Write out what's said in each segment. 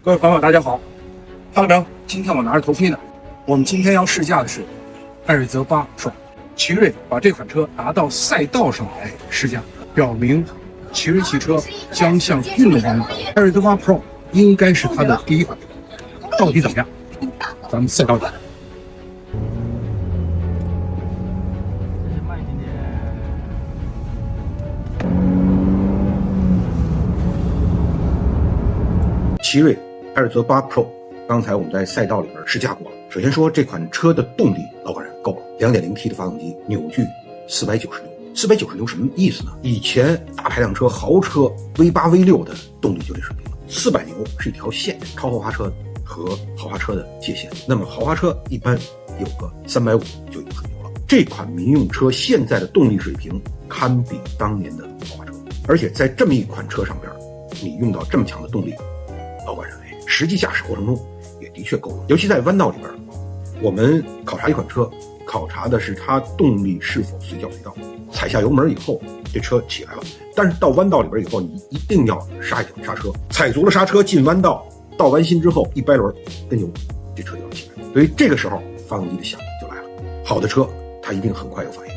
各位朋友，大家好，看到没有？今天我拿着头盔呢。我们今天要试驾的是艾瑞泽8 Pro。奇瑞把这款车拿到赛道上来试驾，表明奇瑞汽车将向运动方面。艾瑞泽8 Pro 应该是它的第一款车，到底怎么样？咱们赛道见。奇瑞艾瑞泽8 Pro， 刚才我们在赛道里边试驾过了。首先说这款车的动力，老管人够了 ，2.0T 的发动机，扭矩490牛。490牛什么意思呢？以前大排量车、豪车 V8、V6 的动力就这水平了，400牛是一条线，超豪华车和豪华车的界限。那么豪华车一般有个350就已经很牛了。这款民用车现在的动力水平堪比当年的豪华车，而且在这么一款车上边，你用到这么强的动力，老管认为实际驾驶过程中也的确够用，尤其在弯道里边，我们考察一款车，考察的是它动力是否随叫随到。踩下油门以后，这车起来了，但是到弯道里边以后，你一定要刹一脚刹车，踩足了刹车进弯道，到弯心之后一掰轮跟油，这车就要起来了。所以这个时候发动机的响应就来了。好的车它一定很快有反应，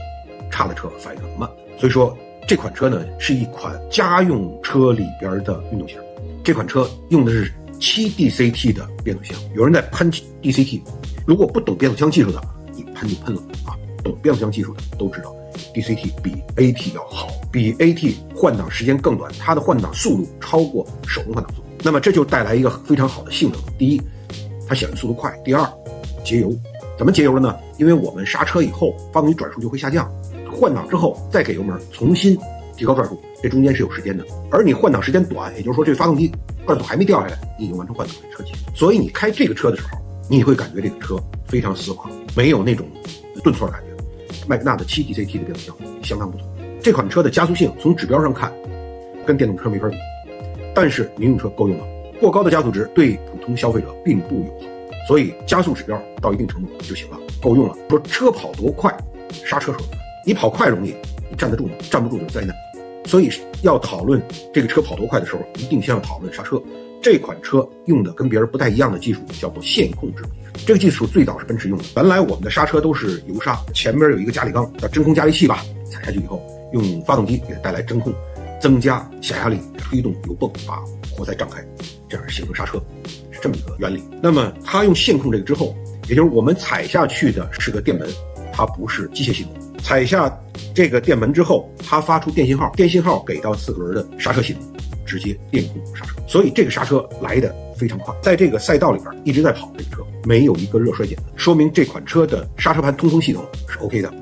差的车反应很慢。所以说这款车呢是一款家用车里边的运动型。这款车用的是7DCT 的变速箱，有人在喷 DCT， 如果不懂变速箱技术的，你喷就喷了啊！懂变速箱技术的都知道 ，DCT 比 AT 要好，比 AT 换挡时间更短，它的换挡速度超过手动换挡速度。那么这就带来一个非常好的性能：第一，它响应速度快；第二，节油。怎么节油了呢？因为我们刹车以后，发动机转速就会下降，换挡之后再给油门，重新提高转速，这中间是有时间的。而你换挡时间短，也就是说这发动机转速还没掉下来，你已经完成换挡，车起。所以你开这个车的时候，你会感觉这个车非常丝滑，没有那种顿挫的感觉。麦格纳的 7DCT 的变速箱相当不错。这款车的加速性从指标上看跟电动车没法比，但是民用车够用了。过高的加速值对普通消费者并不友好，所以加速指标到一定程度就行了，够用了。说车跑多快，刹车说你跑快容易，你站得住吗？站不住就是灾难。所以要讨论这个车跑多快的时候，一定先要讨论刹车。这款车用的跟别人不太一样的技术叫做线控制技术。这个技术最早是奔驰用的，原来我们的刹车都是油刹，前面有一个加力缸叫真空加力器吧，踩下去以后用发动机给它带来真空，增加下压力，推动油泵把活塞张开，这样形成刹车，是这么一个原理。那么它用线控这个之后，也就是我们踩下去的是个电门，它不是机械系统。踩下这个电门之后，它发出电信号，电信号给到4个轮的刹车系统，直接电控刹车。所以这个刹车来的非常快，在这个赛道里边一直在跑，这个车没有一个热衰减的，说明这款车的刹车盘通风系统是 OK 的，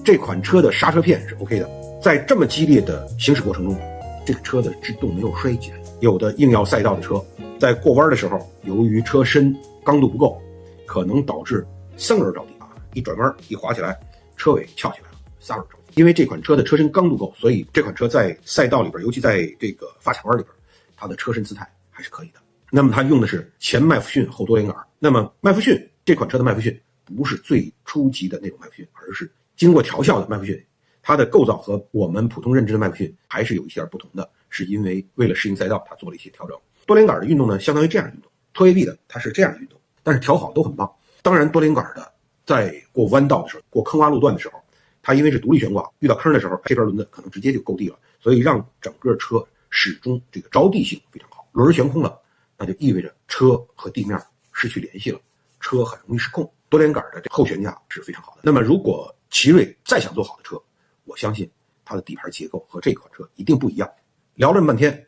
这款车的刹车片是 OK 的。在这么激烈的行驶过程中，这个车的制动没有衰减。有的硬要赛道的车，在过弯的时候，由于车身刚度不够，可能导致3个人着地啊，一转弯一滑起来，车尾翘起来了，3个人着地。因为这款车的车身刚度够，所以这款车在赛道里边，尤其在这个发卡弯里边，它的车身姿态还是可以的。那么它用的是前麦弗逊后多连杆。那么麦弗逊这款车的麦弗逊不是最初级的那种麦弗逊，而是经过调校的麦弗逊。它的构造和我们普通认知的麦弗逊还是有一些不同的，是因为为了适应赛道，它做了一些调整。多连杆的运动呢，相当于这样的运动；拖 AB 的它是这样的运动，但是调好都很棒。当然，多连杆的在过弯道的时候，过坑洼路段的时候，它因为是独立悬挂，遇到坑的时候，这边轮子可能直接就够地了，所以让整个车始终这个着地性非常好。轮悬空了，那就意味着车和地面失去联系了，车很容易失控。多连杆的这后悬架是非常好的。那么如果奇瑞再想做好的车，我相信它的底盘结构和这款车一定不一样。聊了这么半天，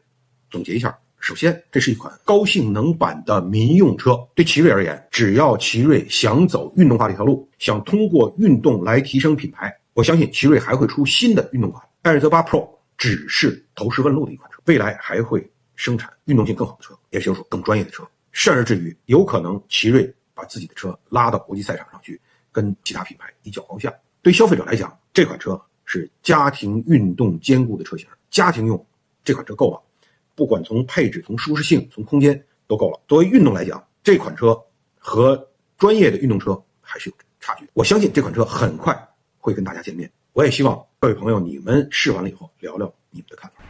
总结一下，首先这是一款高性能版的民用车。对奇瑞而言，只要奇瑞想走运动化这条路，想通过运动来提升品牌，我相信奇瑞还会出新的运动款。艾瑞泽8 Pro 只是投石问路的一款车，未来还会生产运动性更好的车，也就是说更专业的车，甚至于有可能奇瑞把自己的车拉到国际赛场上去，跟其他品牌一较高下。对消费者来讲，这款车是家庭运动兼顾的车型，家庭用这款车够了，不管从配置、从舒适性、从空间都够了。作为运动来讲，这款车和专业的运动车还是有差距。我相信这款车很快会跟大家见面，我也希望各位朋友你们试完了以后聊聊你们的看法。